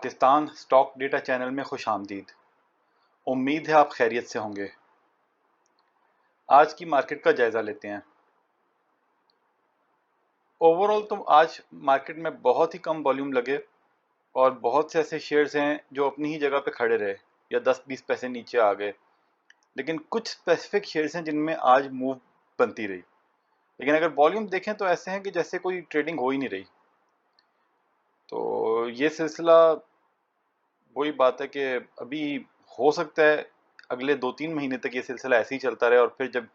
Pakistan stock data channel में खुश आमदीद। उम्मीद है आप खैरियत से होंगे। आज की मार्केट का जायजा लेते हैं। ओवरऑल तो आज मार्केट में बहुत ही कम वॉल्यूम लगे और बहुत से ऐसे शेयर्स हैं जो अपनी ही जगह पे खड़े रहे या 10-20 पैसे नीचे आ गए। लेकिन कुछ स्पेसिफिक शेयर्स हैं जिनमें आज मूव बनती रही। लेकिन अगर वॉल्यूम देखें तो ऐसे हैं कि जैसे कोई ट्रेडिंग हो ही नहीं रही। तो ये सिलसिला वही बात है कि अभी हो सकता है अगले 2-3 महीने तक ये सिलसिला ऐसे ही चलता रहे और फिर जब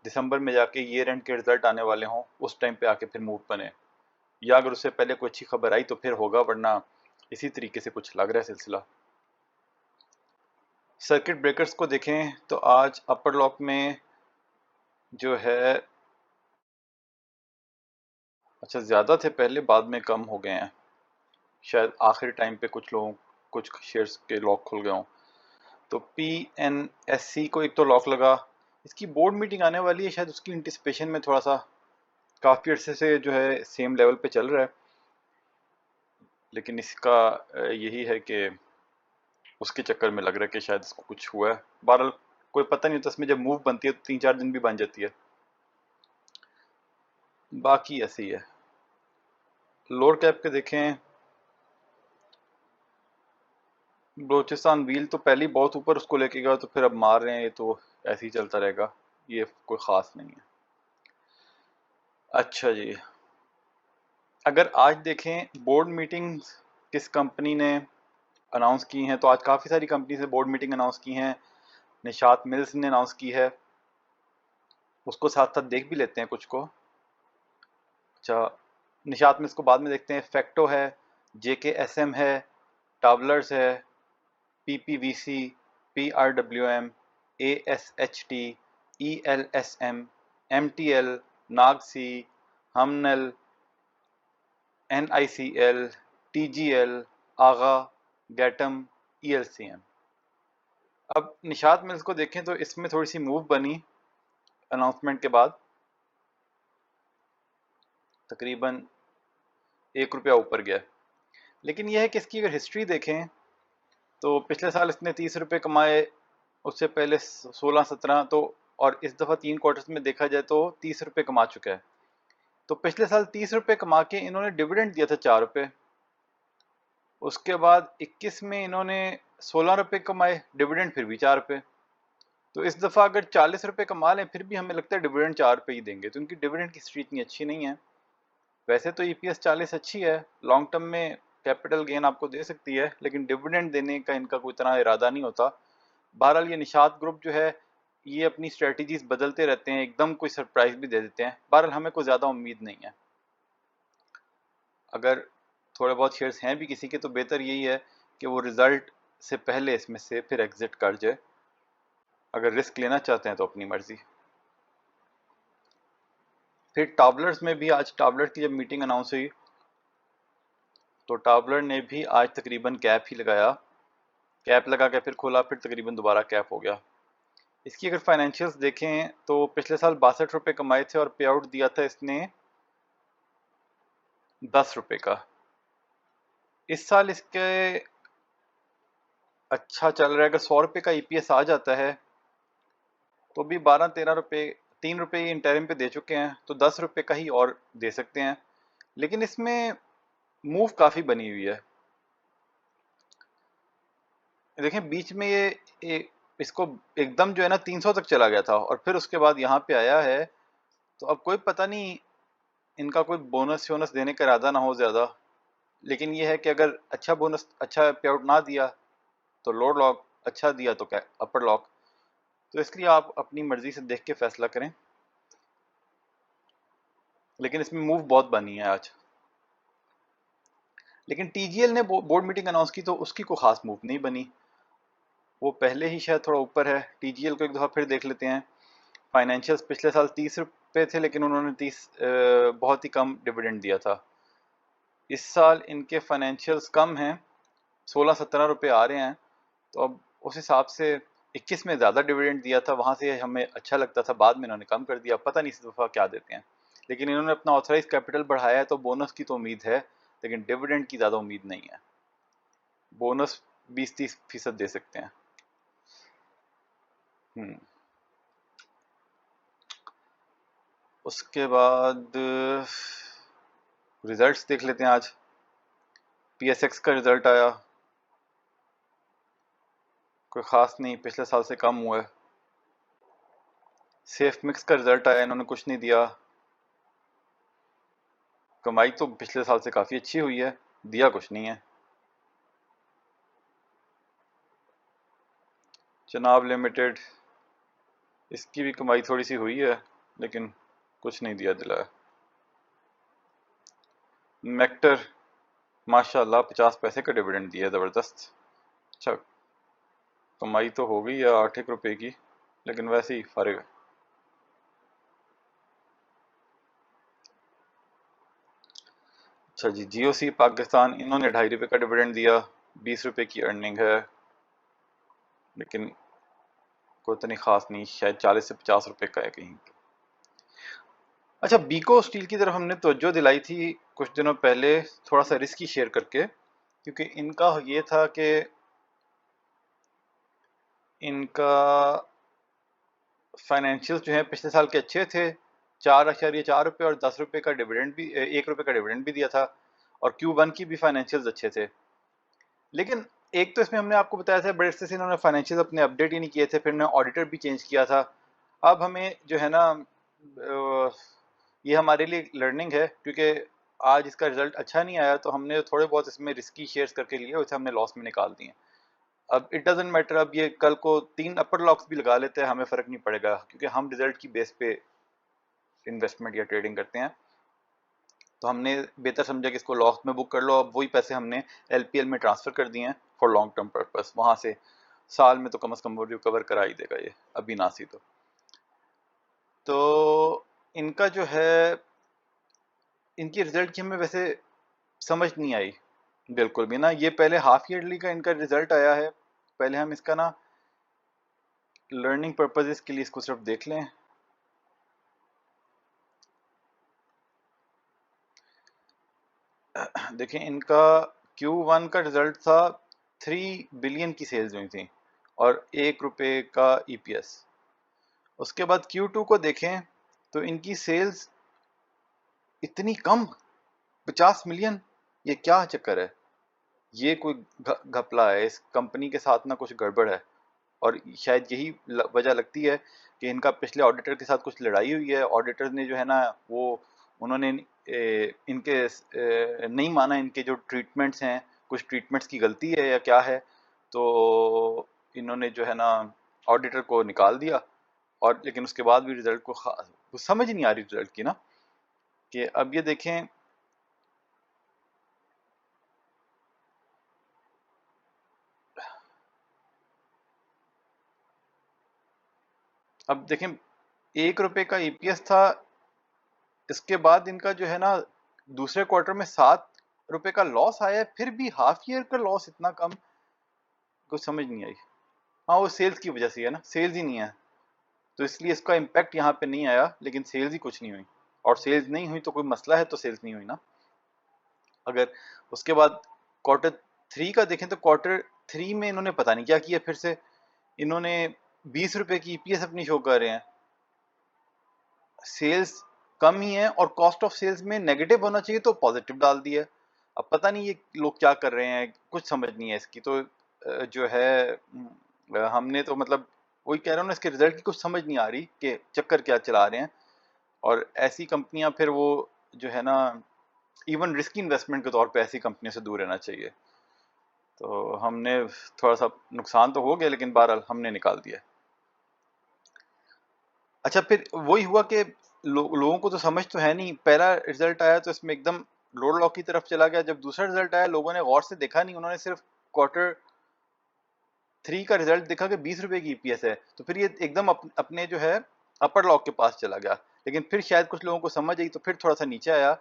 दिसंबर में जाके ईयर एंड के रिजल्ट आने वाले हों उस टाइम पे आके फिर मूव बने, या अगर उससे पहले कोई अच्छी खबर आई तो फिर होगा, वरना इसी तरीके से कुछ लग रहा है सिलसिला। सर्किट ब्रेकर्स को देखें तो आज अपर लॉक में जो है अच्छा ज़्यादा थे पहले, बाद में कम हो गए हैं। शायद आखिरी टाइम पे कुछ शेयर्स के लॉक खुल गए हों। तो PNSC को एक तो लॉक लगा। इसकी बोर्ड मीटिंग आने वाली है, शायद उसकी एंटिसिपेशन में थोड़ा सा काफ़ी अरसे से जो है सेम लेवल पे चल रहा है। लेकिन इसका यही है कि उसके चक्कर में लग रहा है कि शायद इसको कुछ हुआ है। बहरहाल कोई पता नहीं होता, इसमें जब मूव बनती है तो 3-4 दिन भी बन जाती है। बाकी ऐसे ही है। लोअर कैप के देखें, बलोचिस्तान व्हील तो पहले ही बहुत ऊपर उसको लेके गया, तो फिर अब मार रहे हैं, ये तो ऐसे ही चलता रहेगा, ये कोई ख़ास नहीं है। अच्छा जी, अगर आज देखें बोर्ड मीटिंग किस कंपनी ने अनाउंस की हैं, तो आज काफ़ी सारी कंपनी से बोर्ड मीटिंग अनाउंस की हैं। निशात मिल्स ने अनाउंस की है, उसको साथ साथ देख भी लेते हैं कुछ को। अच्छा, निशात मिल्स को बाद में देखते हैं। फैक्टो है, JKSM है, टावलर्स है, PPVC, PRWM, ASHT, ELSM, MTL, नागसी, हमनल, NICL, TGL, आगा, गैटम, ELCM। अब निशात मिल्स को देखें तो इसमें थोड़ी सी मूव बनी अनाउंसमेंट के बाद, तकरीबन ₹1 ऊपर गया। लेकिन यह है कि इसकी अगर हिस्ट्री देखें तो पिछले साल इसने ₹30 कमाए, उससे पहले 16-17, तो और इस दफ़ा 3 क्वार्टर्स में देखा जाए तो ₹30 कमा चुका है। तो पिछले साल ₹30 कमा के इन्होंने डिविडेंड दिया था ₹4। उसके बाद 21 में इन्होंने ₹16 कमाए, डिविडेंड फिर भी ₹4। तो इस दफ़ा अगर ₹40 कमा लें फिर भी हमें लगता है डिविडेंड ₹4 ही देंगे, तो इनकी डिविडेंड की हिस्ट्री इतनी अच्छी नहीं है। वैसे तो EPS 40 अच्छी है, लॉन्ग टर्म में कैपिटल गेन आपको दे सकती है, लेकिन डिविडेंड देने का इनका कोई इतना इरादा नहीं होता। बहरहाल ये निशात ग्रुप जो है ये अपनी स्ट्रेटजीज बदलते रहते हैं, एकदम कोई सरप्राइज भी दे देते हैं। बहरहाल हमें कोई ज़्यादा उम्मीद नहीं है। अगर थोड़े बहुत शेयर्स हैं भी किसी के तो बेहतर यही है कि वो रिज़ल्ट से पहले इसमें से फिर एग्जिट कर जाए। अगर रिस्क लेना चाहते हैं तो अपनी मर्जी। फिर टावलर्स में भी आज टावलर की जब मीटिंग अनाउंस हुई तो टावलर ने भी आज तकरीबन कैप ही लगाया, कैप लगा के फिर खोला, फिर तकरीबन दोबारा कैप हो गया। इसकी अगर फाइनेंशियल्स देखें तो पिछले साल ₹62 कमाए थे और पे आउट दिया था इसने ₹10 का। इस साल इसके अच्छा चल रहा है। अगर ₹100 का EPS आ जाता है तो भी ₹12-13, ₹3 ये इंटरिम पे दे चुके हैं, तो ₹10 का ही और दे सकते हैं। लेकिन इसमें मूव काफ़ी बनी हुई है। देखें बीच में इसको एकदम जो है ना 300 तक चला गया था और फिर उसके बाद यहाँ पे आया है। तो अब कोई पता नहीं इनका कोई बोनस वोनस देने का इरादा ना हो ज़्यादा। लेकिन ये है कि अगर अच्छा बोनस, अच्छा पे आउट ना दिया तो लोअर लॉक, अच्छा दिया तो क्या अपर लॉक। तो इसलिए आप अपनी मर्जी से देख के फैसला करें। लेकिन इसमें मूव बहुत बनी है आज। लेकिन TGL ने बोर्ड मीटिंग अनाउंस की तो उसकी कोई खास मूव नहीं बनी, वो पहले ही शायद थोड़ा ऊपर है। TGL को एक दफ़ा फिर देख लेते हैं। फाइनेंशियल्स पिछले साल ₹30 थे, लेकिन उन्होंने 30 बहुत ही कम डिविडेंड दिया था। इस साल इनके फाइनेंशियल्स कम हैं, ₹16-17 आ रहे हैं। तो अब उस हिसाब से 21 में ज़्यादा डिविडेंड दिया था, वहाँ से हमें अच्छा लगता था, बाद में इन्होंने कम कर दिया। पता नहीं इस दफ़ा क्या देते हैं। लेकिन इन्होंने अपना ऑथराइज कैपिटल बढ़ाया है तो बोनस की तो उम्मीद है, लेकिन डिविडेंड की ज़्यादा उम्मीद नहीं है। बोनस 20-30% दे सकते हैं। हम्म। उसके बाद रिजल्ट्स देख लेते हैं। आज पीएसएक्स का रिजल्ट आया, कोई खास नहीं, पिछले साल से कम हुआ है। सेफ मिक्स का रिजल्ट आया, इन्होंने कुछ नहीं दिया। कमाई तो पिछले साल से काफी अच्छी हुई है, दिया कुछ नहीं है। चनाब लिमिटेड, इसकी भी कमाई थोड़ी सी हुई है लेकिन कुछ नहीं दिया दिलाया। मेक्टर माशाल्लाह 50 पैसे का डिविडेंड दिया, जबरदस्त। अच्छा, कमाई तो हो गई है 8 रुपए की, लेकिन वैसे ही फारिग है। अच्छा जी, जीओसी पाकिस्तान, इन्होंने 2.5 रुपए का डिविडेंड दिया, 20 रुपए की अर्निंग है, लेकिन कोई इतनी खास नहीं, शायद 40 से 50 रुपए का है कहीं। अच्छा, बीको स्टील की तरफ हमने तवज्जो दिलाई थी कुछ दिनों पहले, थोड़ा सा रिस्की शेयर करके, क्योंकि इनका ये था कि इनका फाइनेंशियल जो है पिछले साल के अच्छे थे, 4.4 रुपए और 10 रुपए का डिविडेंड भी, 1 रुपए का डिविडेंड भी दिया था, और Q1 की भी फाइनेंशियल्स अच्छे थे। लेकिन एक तो इसमें हमने आपको बताया था बड़े से इन्होंने फाइनेंशियल अपने अपडेट ही नहीं किए थे, फिर इन्होंने ऑडिटर भी चेंज किया था। अब हमें जो है ना ये हमारे लिए लर्निंग है, क्योंकि आज इसका रिजल्ट अच्छा नहीं आया तो हमने थोड़े बहुत इसमें रिस्की शेयर्स करके लिए, उसे हमने लॉस में निकाल दिए। अब इट डजेंट मैटर, अब ये कल को 3 अपर लॉक्स भी लगा लेते हैं, हमें फर्क नहीं पड़ेगा, क्योंकि हम रिजल्ट की बेस पे इन्वेस्टमेंट या ट्रेडिंग करते हैं। तो हमने बेहतर समझा कि इसको लॉस में बुक कर लो। अब वही पैसे हमने एलपीएल में ट्रांसफर कर दिए हैं फॉर लॉन्ग टर्म पर्पस, वहां से साल में तो कम से कम वो रिकवर करा ही देगा ये, अभी ना सी तो इनका जो है, इनकी रिजल्ट की हमें वैसे समझ नहीं आई बिल्कुल भी ना। ये पहले हाफ ईयरली का इनका रिजल्ट आया है, पहले हम इसका ना लर्निंग पर्पजेस के लिए इसको सिर्फ देख लें। देखें, इनका Q1 का रिजल्ट था 3 बिलियन की सेल्स हुई थी और 1 रुपए का ईपीएस। उसके बाद Q2 को देखें तो इनकी सेल्स इतनी कम, 50 मिलियन। ये क्या चक्कर है? ये कोई घपला है, इस कंपनी के साथ ना कुछ गड़बड़ है। और शायद यही वजह लगती है कि इनका पिछले ऑडिटर के साथ कुछ लड़ाई हुई है। ऑडिटर ने जो है ना वो, उन्होंने इनके नहीं माना, इनके जो ट्रीटमेंट्स हैं, कुछ ट्रीटमेंट्स की गलती है या क्या है, तो इन्होंने जो है ना ऑडिटर को निकाल दिया। और लेकिन उसके बाद भी रिजल्ट को समझ ही नहीं आ रही रिजल्ट की ना, कि अब ये देखें, अब देखें 1 रुपए का ईपीएस था, इसके बाद इनका जो है ना दूसरे क्वार्टर में 7 रुपए का लॉस आया है, फिर भी हाफ ईयर का लॉस इतना कम, कुछ समझ नहीं आई। हाँ, वो सेल्स की वजह से है ना, सेल्स ही नहीं है तो इसलिए इसका इम्पैक्ट यहाँ पे नहीं आया, लेकिन सेल्स ही कुछ नहीं हुई। और सेल्स नहीं हुई तो कोई मसला है, तो सेल्स नहीं हुई ना। अगर उसके बाद क्वार्टर 3 का देखें तो क्वार्टर 3 में इन्होंने पता नहीं क्या किया, फिर से इन्होंने 20 रुपए की ईपीएस अपनी शो कर रहे हैं, सेल्स कम ही है, और कॉस्ट ऑफ सेल्स में नेगेटिव होना चाहिए तो पॉजिटिव डाल दिया। अब पता नहीं ये लोग क्या कर रहे हैं, कुछ समझ नहीं है इसकी तो जो है हमने तो मतलब वही कह रहा हूँ ना, इसके रिजल्ट की कुछ समझ नहीं आ रही कि चक्कर क्या चला रहे हैं। और ऐसी कंपनियां फिर वो जो है ना, इवन रिस्की इन्वेस्टमेंट के तौर पे ऐसी कंपनियों से दूर रहना चाहिए। तो हमने थोड़ा सा नुकसान तो हो गया, लेकिन बहरहाल हमने निकाल दिया। अच्छा, फिर वही हुआ कि लोगों को तो समझ तो है नहीं, पहला रिजल्ट आया तो इसमें एकदम लोड लॉक की तरफ चला गया। जब दूसरा रिजल्ट आया लोगों ने गौर से देखा नहीं, उन्होंने सिर्फ क्वार्टर 3 का रिजल्ट देखा कि 20 रुपए की ईपीएस है, तो फिर ये एकदम अपने जो है अपर लॉक के पास चला गया। लेकिन फिर शायद कुछ लोगों को समझ आई तो फिर थोड़ा सा नीचे आया।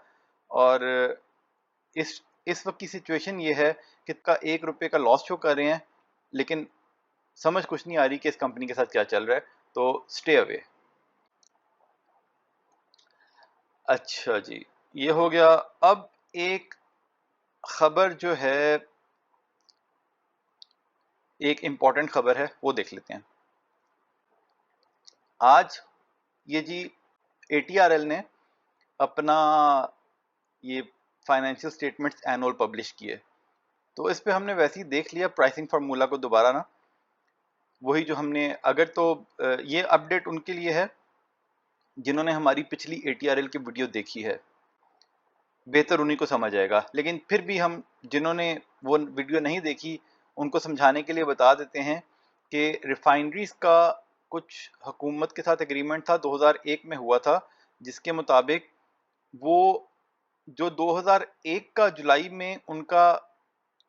और इस इस वक्त की सिचुएशन ये है कि इसका 1 रुपए का लॉस शो कर रहे हैं, लेकिन समझ कुछ नहीं आ रही कि इस कंपनी के साथ क्या चल रहा है, तो स्टे अवे। अच्छा जी, ये हो गया। अब एक खबर जो है एक इम्पॉर्टेंट खबर है वो देख लेते हैं। आज ये जी ATRL ने अपना ये फाइनेंशियल स्टेटमेंट्स एनुअल पब्लिश किए, तो इस पे हमने वैसे ही देख लिया प्राइसिंग फार्मूला को दोबारा ना, वही जो हमने अगर तो ये अपडेट उनके लिए है जिन्होंने हमारी पिछली ATRL की वीडियो देखी है, बेहतर उन्हीं को समझ आएगा। लेकिन फिर भी हम जिन्होंने वो वीडियो नहीं देखी उनको समझाने के लिए बता देते हैं कि रिफाइनरीज का कुछ हुकूमत के साथ एग्रीमेंट था 2001 में हुआ था, जिसके मुताबिक वो जो 2001 का जुलाई में उनका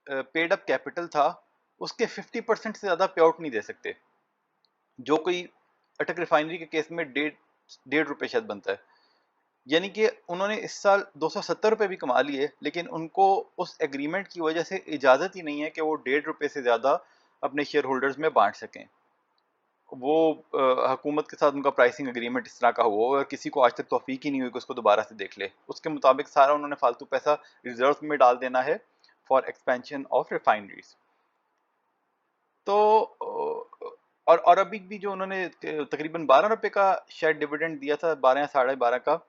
पेड अप कैपिटल था उसके 50% से ज़्यादा पे आउट नहीं दे सकते, जो कोई अटक रिफाइनरी के केस में डेढ़ रुपये शायद बनता है। यानी कि उन्होंने इस साल 270 रुपये भी कमा लिए, लेकिन उनको उस एग्रीमेंट की वजह से इजाज़त ही नहीं है कि वो ₹1.5 से ज़्यादा अपने शेयर होल्डर्स में बांट सकें। वो हुकूमत के साथ उनका प्राइसिंग एग्रीमेंट इस तरह का हुआ और किसी को आज तक तौफीक ही नहीं हुई कि उसको दोबारा से देख ले। उसके मुताबिक सारा उन्होंने फालतू पैसा रिजर्व में डाल देना है फॉर एक्सपेंशन ऑफ रिफाइनरीज। तो और अभी भी जो उन्होंने तकरीबन 12 रुपए का शायद डिविडेंड दिया था, 12 या 12.5 का,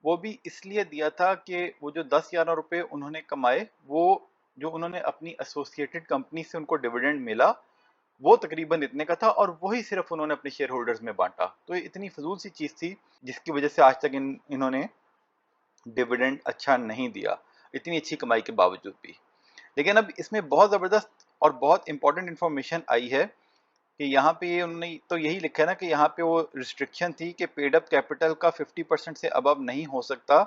वो भी इसलिए दिया था कि वो जो 10-11 रुपए उन्होंने कमाए, वो जो उन्होंने अपनी एसोसिएटेड कंपनी से उनको डिविडेंड मिला वो तकरीबन इतने का था और वही सिर्फ उन्होंने अपने शेयर होल्डर्स में बांटा। तो ये इतनी फजूल सी चीज थी जिसकी वजह से आज तक इन्होंने डिविडेंड अच्छा नहीं दिया, इतनी अच्छी कमाई के बावजूद भी। लेकिन अब इसमें बहुत ज़बरदस्त और बहुत इंपॉर्टेंट इंफॉर्मेशन आई है कि यहाँ पे ये उन्होंने तो यही लिखा है ना कि यहाँ पे वो रिस्ट्रिक्शन थी कि पेड अप कैपिटल का 50% से अबव नहीं हो सकता।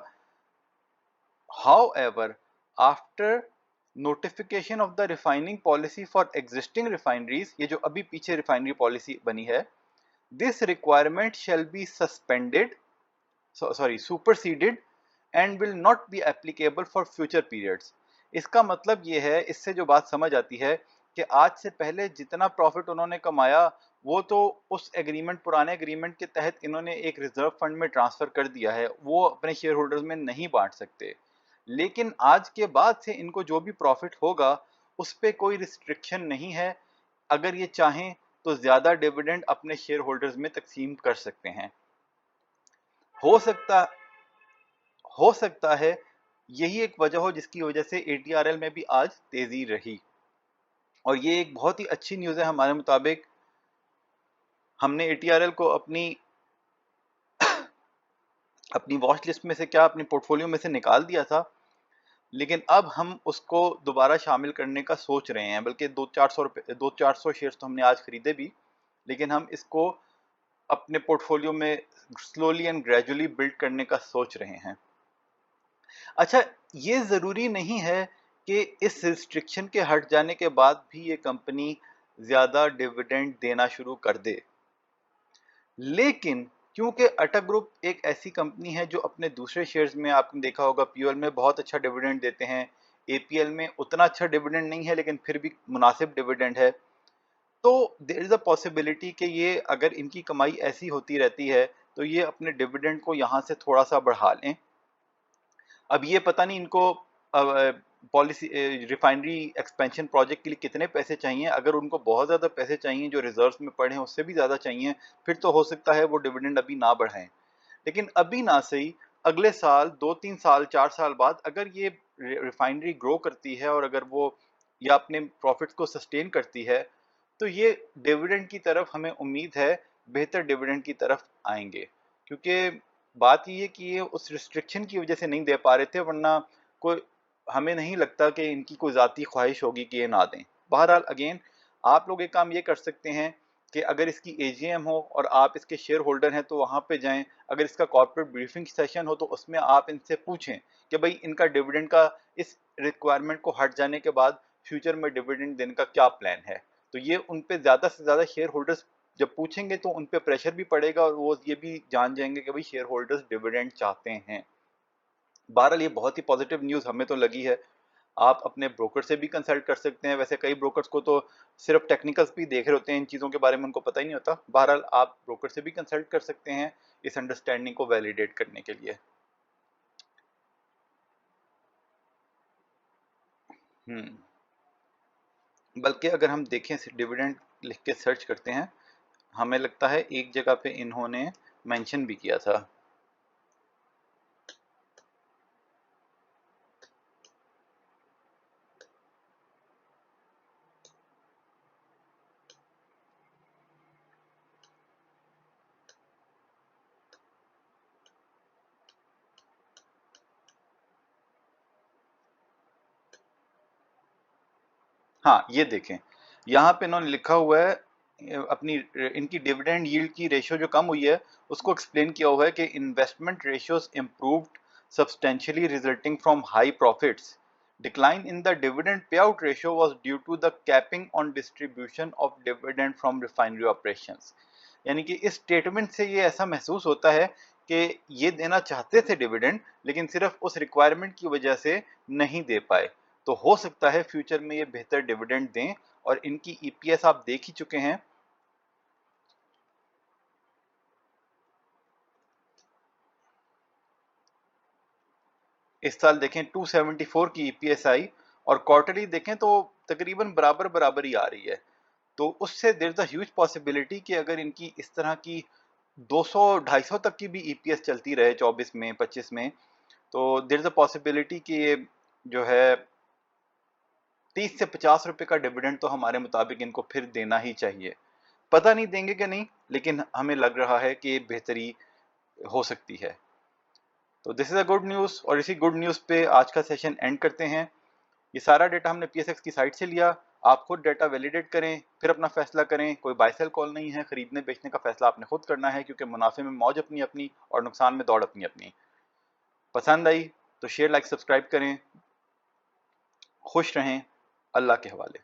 However, after notification of the refining policy for existing refineries, ये जो अभी पीछे रिफाइनरी पॉलिसी बनी है, this requirement shall be suspended, superseded and will not be applicable for future periods। इसका मतलब ये है, इससे जो बात समझ आती है कि आज से पहले जितना प्रॉफिट उन्होंने कमाया वो तो उस एग्रीमेंट, पुराने एग्रीमेंट के तहत इन्होंने एक रिजर्व फंड में ट्रांसफर कर दिया है, वो अपने शेयर होल्डर्स में नहीं बांट सकते। लेकिन आज के बाद से इनको जो भी प्रॉफिट होगा उस पर कोई रिस्ट्रिक्शन नहीं है, अगर ये चाहें तो ज्यादा डिविडेंड अपने शेयर होल्डर्स में तकसीम कर सकते हैं। हो सकता हो सकता है यही एक वजह हो जिसकी वजह से ATRL में भी आज तेजी रही, और ये एक बहुत ही अच्छी न्यूज़ है हमारे मुताबिक। हमने ATRL को अपनी अपनी वॉच लिस्ट में से क्या अपनी पोर्टफोलियो में से निकाल दिया था, लेकिन अब हम उसको दोबारा शामिल करने का सोच रहे हैं। बल्कि 200-400 शेयर्स तो हमने आज खरीदे भी, लेकिन हम इसको अपने पोर्टफोलियो में स्लोली एंड ग्रेजुअली बिल्ड करने का सोच रहे हैं। अच्छा, ये ज़रूरी नहीं है कि इस रिस्ट्रिक्शन के हट जाने के बाद भी ये कंपनी ज़्यादा डिविडेंड देना शुरू कर दे, लेकिन क्योंकि अटक ग्रुप एक ऐसी कंपनी है जो अपने दूसरे शेयर्स में, आपने देखा होगा, POL में बहुत अच्छा डिविडेंड देते हैं, APL में उतना अच्छा डिविडेंड नहीं है लेकिन फिर भी मुनासिब डिविडेंड है, तो देयर इज़ अ पॉसिबिलिटी कि ये अगर इनकी कमाई ऐसी होती रहती है तो ये अपने डिविडेंड को यहाँ से थोड़ा सा बढ़ा लें। अब ये पता नहीं इनको पॉलिसी रिफाइनरी एक्सपेंशन प्रोजेक्ट के लिए कितने पैसे चाहिए। अगर उनको बहुत ज़्यादा पैसे चाहिए जो रिजर्व्स में पड़े हैं उससे भी ज़्यादा चाहिए, फिर तो हो सकता है वो डिविडेंड अभी ना बढ़ाएं। लेकिन अभी ना सही, अगले साल 2-3 साल 4 साल बाद अगर ये रिफाइनरी ग्रो करती है और अगर वो या अपने प्रॉफिट्स को सस्टेन करती है तो ये डिविडेंड की तरफ हमें उम्मीद है, बेहतर डिविडेंड की तरफ आएंगे। क्योंकि बात ये है कि ये उस रिस्ट्रिक्शन की वजह से नहीं दे पा रहे थे, वरना कोई, हमें नहीं लगता कि इनकी कोई ज़ाती ख्वाहिश होगी कि ये ना दें। बहरहाल अगेन आप लोग एक काम ये कर सकते हैं कि अगर इसकी AGM हो और आप इसके शेयर होल्डर हैं तो वहाँ पे जाएं। अगर इसका कॉर्पोरेट ब्रीफिंग सेशन हो तो उसमें आप इनसे पूछें कि भाई इनका डिविडेंड का इस रिक्वायरमेंट को हट जाने के बाद फ्यूचर में डिविडेंड देने का क्या प्लान है। तो ये उन पे ज़्यादा से ज़्यादा शेयर होल्डर्स जब पूछेंगे तो उन पे प्रेशर भी पड़ेगा और वो ये भी जान जाएंगे कि भाई शेयर होल्डर्स डिविडेंड चाहते हैं। बहरहाल ये बहुत ही पॉजिटिव न्यूज़ हमें तो लगी है। आप अपने ब्रोकर से भी कंसल्ट कर सकते हैं। वैसे कई ब्रोकर्स को तो सिर्फ टेक्निकल्स भी देख रहे होते हैं, इन चीज़ों के बारे में उनको पता ही नहीं होता। बहरहाल आप ब्रोकर से भी कंसल्ट कर सकते हैं इस अंडरस्टैंडिंग को वैलिडेट करने के लिए। हम्म बल्कि अगर हम देखें डिविडेंड लिख के सर्च करते हैं, हमें लगता है एक जगह पे इन्होंने मेंशन भी किया था। हाँ, ये देखें, यहाँ पे इन्होंने लिखा हुआ है अपनी इनकी डिविडेंड यील्ड की रेशियो जो कम हुई है उसको एक्सप्लेन किया हुआ है कि investment ratios improved substantially resulting from high profits. Decline in the dividend pay out ratio was due to the capping on distribution of dividend from refinery operations. यानी कि इस स्टेटमेंट से ये ऐसा महसूस होता है कि ये देना चाहते थे डिविडेंड, लेकिन सिर्फ उस रिक्वायरमेंट की वजह से नहीं दे पाए। तो हो सकता है फ्यूचर में ये बेहतर डिविडेंड दें। और इनकी ईपीएस आप देख ही चुके हैं, इस साल देखें 274 की ईपीएस आई, और क्वार्टरली देखें तो तकरीबन बराबर बराबर ही आ रही है। तो उससे there is a huge possibility कि अगर इनकी इस तरह की 200-250 तक की भी ईपीएस चलती रहे 24 में 25 में, तो देयर इज अ पॉसिबिलिटी कि ये जो है 30 से 50 रुपए का डिविडेंड तो हमारे मुताबिक इनको फिर देना ही चाहिए। पता नहीं देंगे कि नहीं, लेकिन हमें लग रहा है कि बेहतरी हो सकती है। तो this is a good news, और इसी गुड न्यूज़ पे आज का सेशन एंड करते हैं। ये सारा डेटा हमने पीएसएक्स की साइट से लिया। आप खुद डेटा वैलिडेट करें, फिर अपना फैसला करें। कोई बाय सेल कॉल नहीं है, खरीदने बेचने का फैसला आपने खुद करना है, क्योंकि मुनाफे में मौज अपनी अपनी और नुकसान में दौड़ अपनी अपनी। पसंद आई तो शेयर लाइक सब्सक्राइब करें। खुश रहें, अल्लाह के हवाले।